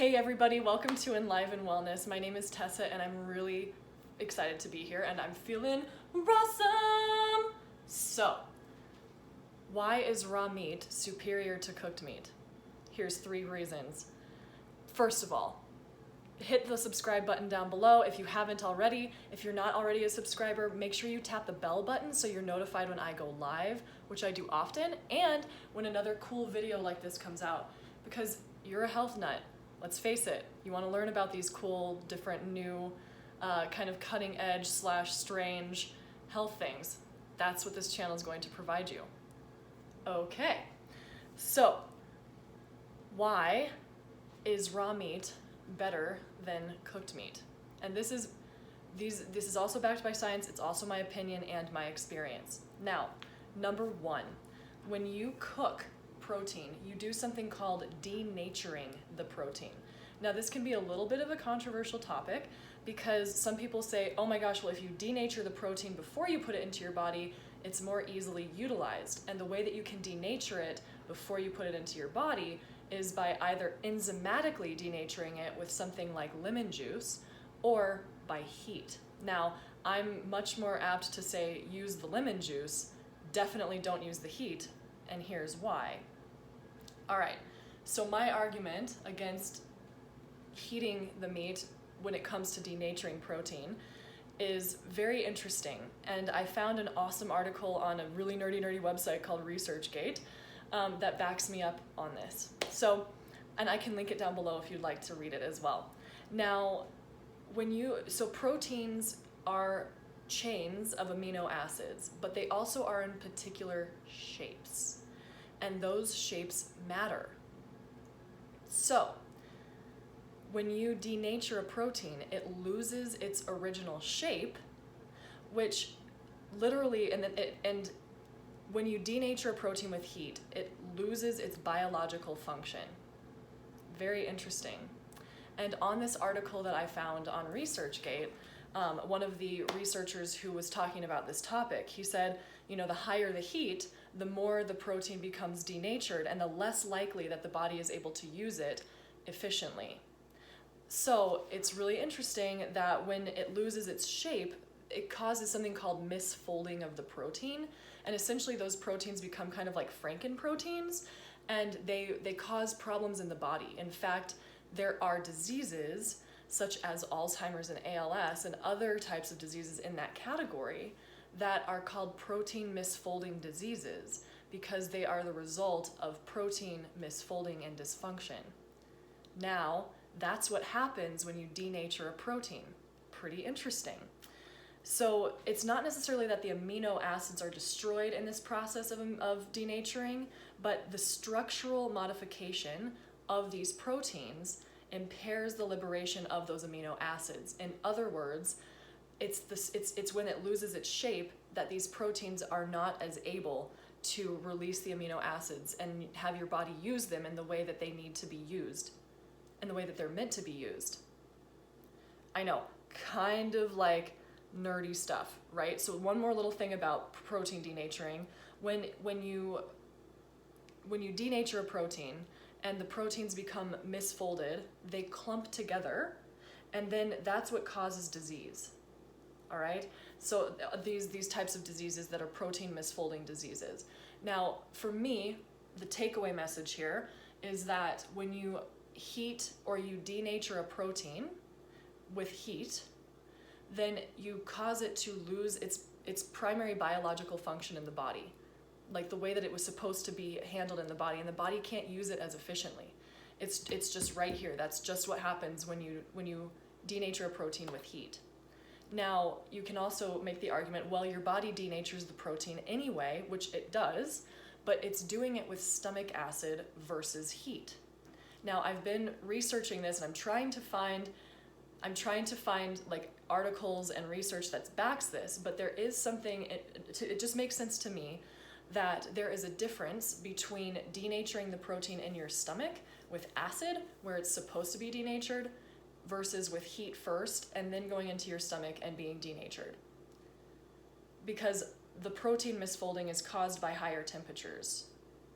Hey everybody, welcome to Enliven Wellness. My name is Tessa and I'm really excited to be here and I'm feeling awesome. So, why is raw meat superior to cooked meat? Here's 3 reasons. First of all, hit the subscribe button down below if you haven't already. If you're not already a subscriber, make sure you tap the bell button so you're notified when I go live, which I do often, and when another cool video like this comes out, because you're a health nut. Let's face it, you want to learn about these cool, different, new, kind of cutting edge / strange health things. That's what this channel is going to provide you. Okay, so why is raw meat better than cooked meat? And this is also backed by science. It's also my opinion and my experience. Now, number 1, when you cook protein, you do something called denaturing the protein. Now, this can be a little bit of a controversial topic because some people say, oh my gosh, well, if you denature the protein before you put it into your body, it's more easily utilized. And the way that you can denature it before you put it into your body is by either enzymatically denaturing it with something like lemon juice or by heat. Now, I'm much more apt to say use the lemon juice, definitely don't use the heat, and here's why. All right, so my argument against heating the meat when it comes to denaturing protein is very interesting, and I found an awesome article on a really nerdy website called ResearchGate that backs me up on this. So, and I can link it down below if you'd like to read it as well. Now, so proteins are chains of amino acids, but they also are in particular shapes, and those shapes matter. So, when you denature a protein, it loses its original shape, which literally, and when you denature a protein with heat, it loses its biological function. Very interesting. And on this article that I found on ResearchGate, one of the researchers who was talking about this topic, he said, the higher the heat, the more the protein becomes denatured and the less likely that the body is able to use it efficiently. So it's really interesting that when it loses its shape, it causes something called misfolding of the protein, and essentially those proteins become kind of like frankenproteins, and they cause problems in the body. In fact, there are diseases such as Alzheimer's and ALS and other types of diseases in that category that are called protein misfolding diseases because they are the result of protein misfolding and dysfunction. Now, that's what happens when you denature a protein. Pretty interesting. So it's not necessarily that the amino acids are destroyed in this process of denaturing, but the structural modification of these proteins impairs the liberation of those amino acids. In other words, it's when it loses its shape that these proteins are not as able to release the amino acids and have your body use them in the way that they need to be used, in the way that they're meant to be used. I know, kind of like nerdy stuff, right? So one more little thing about protein denaturing. When you denature a protein and the proteins become misfolded, they clump together, and then that's what causes disease. All right? So these types of diseases that are protein misfolding diseases. Now, for me, the takeaway message here is that when you heat or you denature a protein with heat, then you cause it to lose its primary biological function in the body, like the way that it was supposed to be handled in the body, and the body can't use it as efficiently. It's just right here. That's just what happens when you denature a protein with heat. Now, you can also make the argument, well, your body denatures the protein anyway, which it does, but it's doing it with stomach acid versus heat. Now, I've been researching this and I'm trying to find like articles and research that backs this, but there is something, it just makes sense to me that there is a difference between denaturing the protein in your stomach with acid, where it's supposed to be denatured, versus with heat first and then going into your stomach and being denatured. Because the protein misfolding is caused by higher temperatures.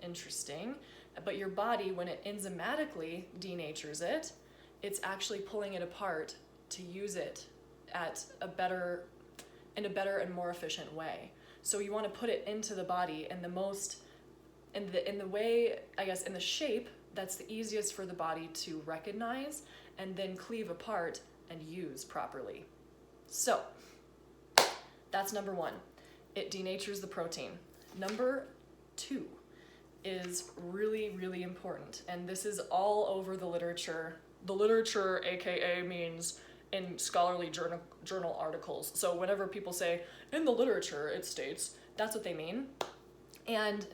Interesting. But your body, when it enzymatically denatures it, it's actually pulling it apart to use it in a better and more efficient way. So you want to put it into the body in the way, I guess, in the shape that's the easiest for the body to recognize and then cleave apart and use properly. So that's number one. It denatures the protein. Number two is really, really important, and this is all over the literature. The literature, aka, means in scholarly journal articles. So whenever people say, in the literature, it states, that's what they mean. And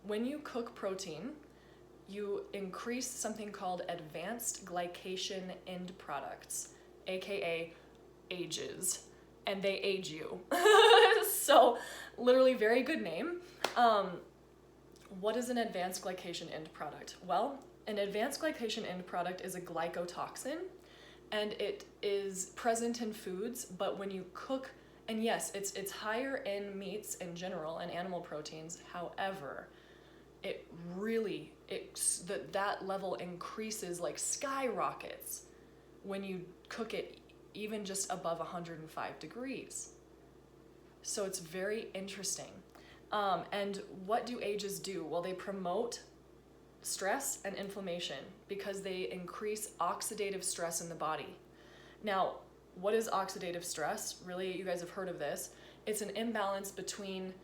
when you cook protein, you increase something called advanced glycation end products, aka ages, and they age you. So literally very good name. What is an advanced glycation end product? Well, an advanced glycation end product is a glycotoxin, and it is present in foods, but when you cook, and yes, it's higher in meats in general and animal proteins. However, it really, that level increases, like skyrockets, when you cook it even just above 105 degrees. So it's very interesting. And what do ages do? Well, they promote stress and inflammation because they increase oxidative stress in the body. Now, what is oxidative stress? Really, you guys have heard of this. It's an imbalance between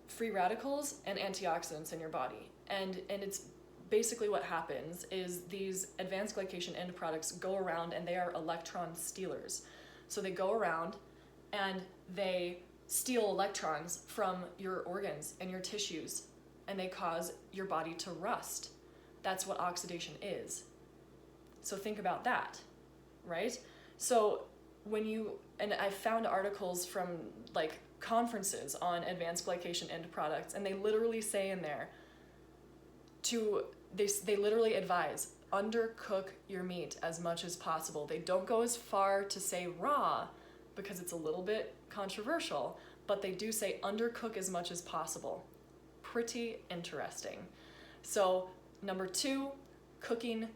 free radicals and antioxidants in your body. And it's basically what happens is these advanced glycation end products go around, and they are electron stealers. So they go around and they steal electrons from your organs and your tissues, and they cause your body to rust. That's what oxidation is. So think about that, right? So and I found articles from like conferences on advanced glycation end products, and they literally say in there they literally advise undercook your meat as much as possible. They don't go as far to say raw because it's a little bit controversial, but they do say undercook as much as possible. Pretty interesting. So number two, cooking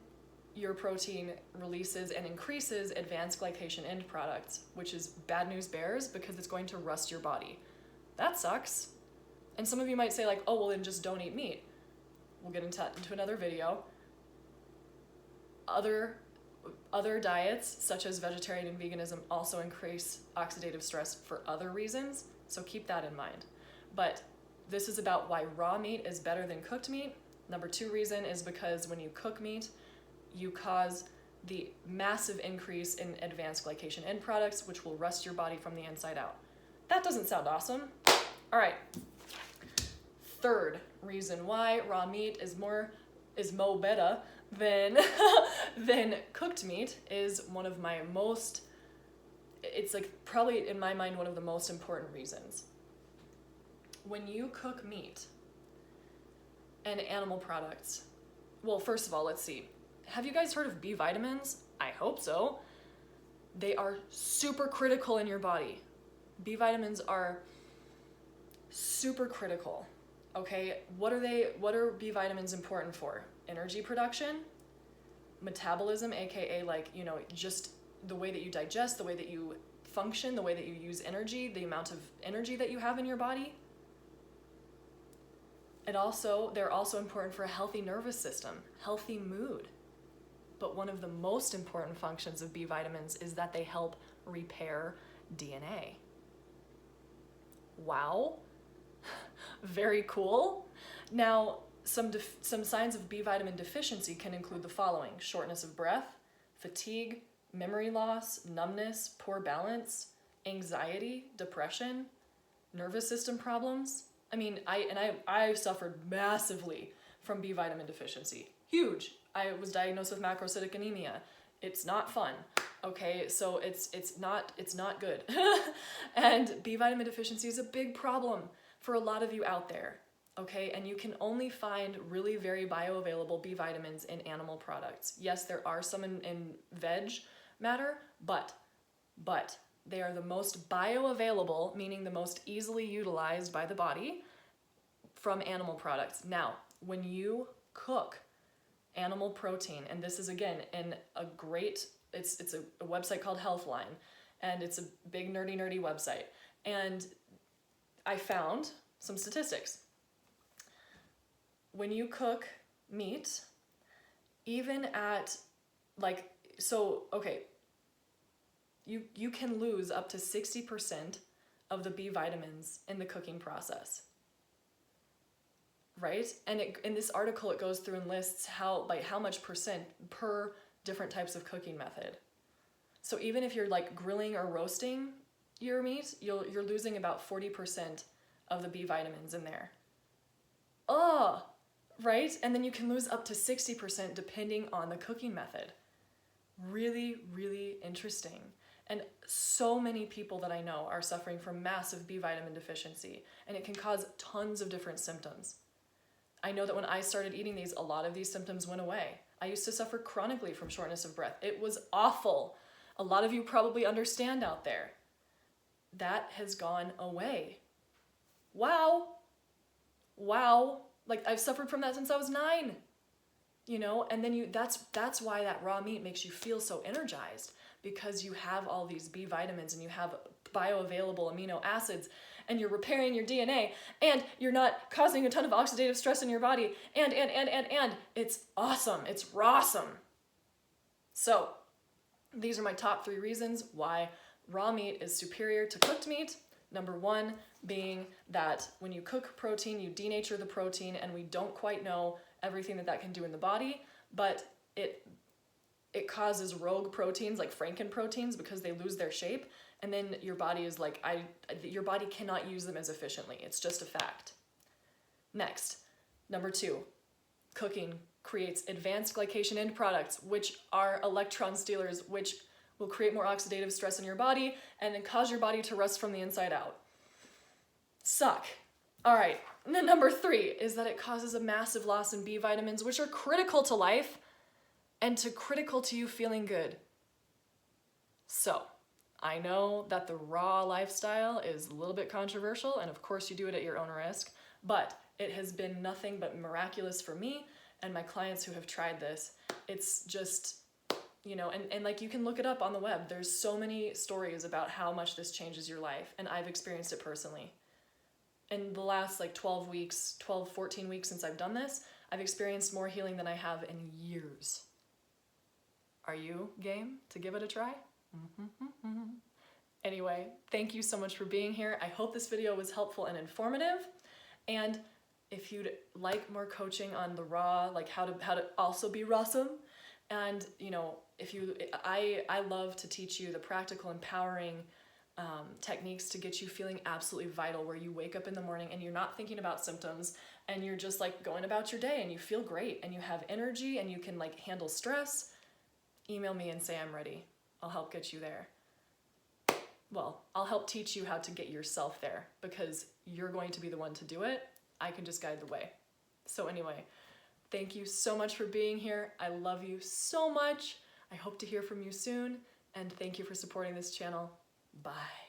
your protein releases and increases advanced glycation end products, which is bad news bears because it's going to rust your body. That sucks. And some of you might say like, oh, well then just don't eat meat. We'll get into another video. Other diets, such as vegetarian and veganism, also increase oxidative stress for other reasons, so keep that in mind. But this is about why raw meat is better than cooked meat. Number two reason is because when you cook meat, you cause the massive increase in advanced glycation end products, which will rust your body from the inside out. That doesn't sound awesome. All right. Third reason why raw meat is mo better than than cooked meat is one of my most, it's like probably in my mind one of the most important reasons. When you cook meat and animal products, well, first of all, let's see. Have you guys heard of B vitamins? I hope so. They are super critical in your body. B vitamins are super critical. Okay, what are B vitamins important for? Energy production, metabolism, aka like, just the way that you digest, the way that you function, the way that you use energy, the amount of energy that you have in your body. They're also important for a healthy nervous system, healthy mood. But one of the most important functions of B vitamins is that they help repair DNA. Wow. Very cool. Now, some signs of B vitamin deficiency can include the following: shortness of breath, fatigue, memory loss, numbness, poor balance, anxiety, depression, nervous system problems. I mean, I suffered massively from B vitamin deficiency. Huge. I was diagnosed with macrocytic anemia. It's not fun. Okay, so it's not good. And B vitamin deficiency is a big problem for a lot of you out there. Okay, and you can only find really very bioavailable B vitamins in animal products. Yes, there are some in veg matter, but they are the most bioavailable, meaning the most easily utilized by the body from animal products. Now, when you cook animal protein. And this is, again, in a great, it's a website called Healthline, and it's a big nerdy website. And I found some statistics. When you cook meat, even at like, so, okay, you can lose up to 60% of the B vitamins in the cooking process, right? And in this article, it goes through and lists how much percent per different types of cooking method. So even if you're like grilling or roasting your meat, you're losing about 40% of the B vitamins in there. Oh, right? And then you can lose up to 60% depending on the cooking method. Really, really interesting. And so many people that I know are suffering from massive B vitamin deficiency, and it can cause tons of different symptoms. I know that when I started eating these, a lot of these symptoms went away. I used to suffer chronically from shortness of breath. It was awful. A lot of you probably understand out there. That has gone away. Wow. Like, I've suffered from that since I was 9. You know, and then that's why that raw meat makes you feel so energized, because you have all these B vitamins and you have bioavailable amino acids, and you're repairing your DNA, and you're not causing a ton of oxidative stress in your body, and it's awesome. It's rawsome. So these are my top 3 reasons why raw meat is superior to cooked meat. Number 1 being that when you cook protein, you denature the protein, and we don't quite know everything that can do in the body, but it causes rogue proteins like frankenproteins because they lose their shape, and then your body is like, your body cannot use them as efficiently. It's just a fact. Next, number 2, cooking creates advanced glycation end products, which are electron stealers, which will create more oxidative stress in your body and then cause your body to rust from the inside out. Suck. All right, and then number 3 is that it causes a massive loss in B vitamins, which are critical to life and critical to you feeling good. So, I know that the raw lifestyle is a little bit controversial, and of course you do it at your own risk, but it has been nothing but miraculous for me and my clients who have tried this. It's just, you know, and like, you can look it up on the web. There's so many stories about how much this changes your life, and I've experienced it personally. In the last 12, 14 weeks since I've done this, I've experienced more healing than I have in years. Are you game to give it a try? Anyway, thank you so much for being here. I hope this video was helpful and informative. And if you'd like more coaching on the raw, like how to also be rawsome, and you know, I love to teach you the practical, empowering techniques to get you feeling absolutely vital, where you wake up in the morning and you're not thinking about symptoms, and you're just like going about your day and you feel great and you have energy and you can like handle stress. Email me and say I'm ready. I'll help get you there. Well, I'll help teach you how to get yourself there, because you're going to be the one to do it. I can just guide the way. So anyway, thank you so much for being here. I love you so much. I hope to hear from you soon, and thank you for supporting this channel. Bye.